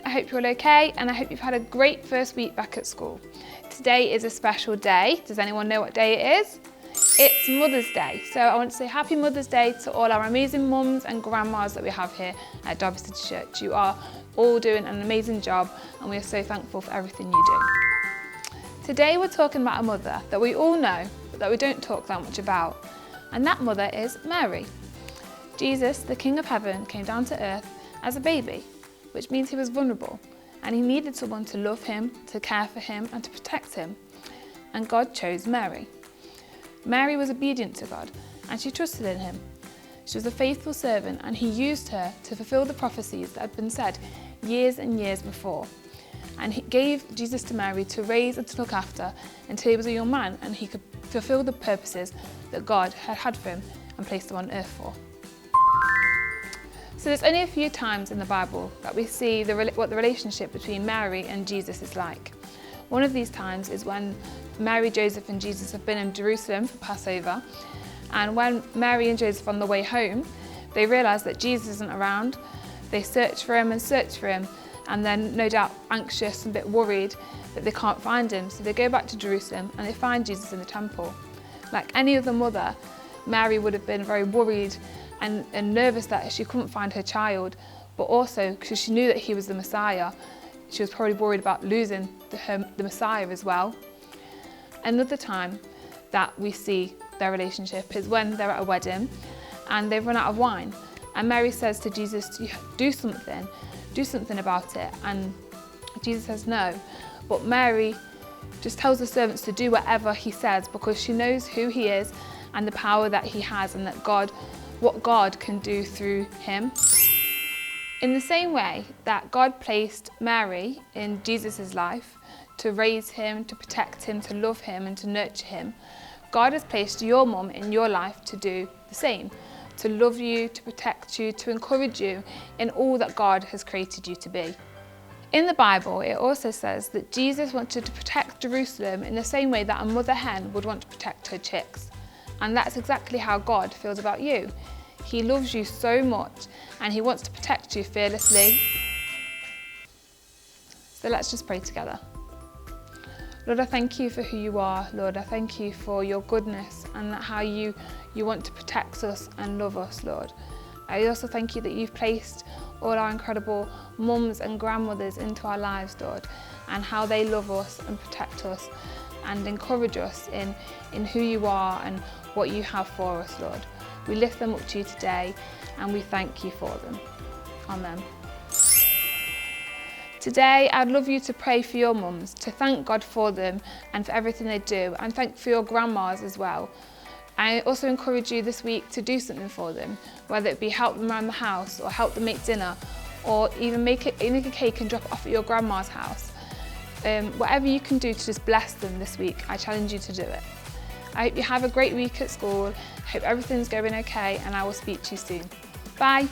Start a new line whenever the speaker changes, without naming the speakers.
I hope you're all okay and I hope you've had a great first week back at school. Today is a special day. Does anyone know what day it is? It's Mother's Day. So I want to say Happy Mother's Day to all our amazing mums and grandmas that we have here at Derby City Church. You are all doing an amazing job and we are so thankful for everything you do. Today we're talking about a mother that we all know but that we don't talk that much about, and that mother is Mary. Jesus, the King of Heaven, came down to earth as a baby, which means he was vulnerable and he needed someone to love him, to care for him and to protect him. And God chose Mary. Mary was obedient to God and she trusted in him. She was a faithful servant and he used her to fulfill the prophecies that had been said years and years before. And he gave Jesus to Mary to raise and to look after until he was a young man and he could fulfill the purposes that God had for him and placed him on earth for. So there's only a few times in the Bible that we see what the relationship between Mary and Jesus is like. One of these times is when Mary, Joseph and Jesus have been in Jerusalem for Passover, and when Mary and Joseph are on the way home, they realise that Jesus isn't around. They search for him, and then no doubt anxious and a bit worried that they can't find him. So they go back to Jerusalem and they find Jesus in the temple. Like any other mother, Mary would have been very worried and nervous that she couldn't find her child, but also because she knew that he was the Messiah, she was probably worried about losing the Messiah as well. Another time that we see their relationship is when they're at a wedding and they've run out of wine, and Mary says to Jesus, do something about it, and Jesus says no, but Mary just tells the servants to do whatever he says because she knows who he is and the power that he has and that what God can do through him. In the same way that God placed Mary in Jesus' life to raise him, to protect him, to love him and to nurture him, God has placed your mum in your life to do the same, to love you, to protect you, to encourage you in all that God has created you to be. In the Bible, it also says that Jesus wanted to protect Jerusalem in the same way that a mother hen would want to protect her chicks. And that's exactly how God feels about you. He loves you so much and he wants to protect you fearlessly. So let's just pray together. Lord, I thank you for who you are. Lord, I thank you for your goodness and how you want to protect us and love us, Lord. I also thank you that you've placed all our incredible mums and grandmothers into our lives, Lord, and how they love us and protect us and encourage us in who you are and what you have for us, Lord. We lift them up to you today and we thank you for them. Amen. Today, I'd love you to pray for your mums, to thank God for them and for everything they do, and thank for your grandmas as well. I also encourage you this week to do something for them, whether it be help them around the house or help them make dinner, or even make a cake and drop it off at your grandma's house. Whatever you can do to just bless them this week, I challenge you to do it. I hope you have a great week at school, I hope everything's going okay, and I will speak to you soon. Bye.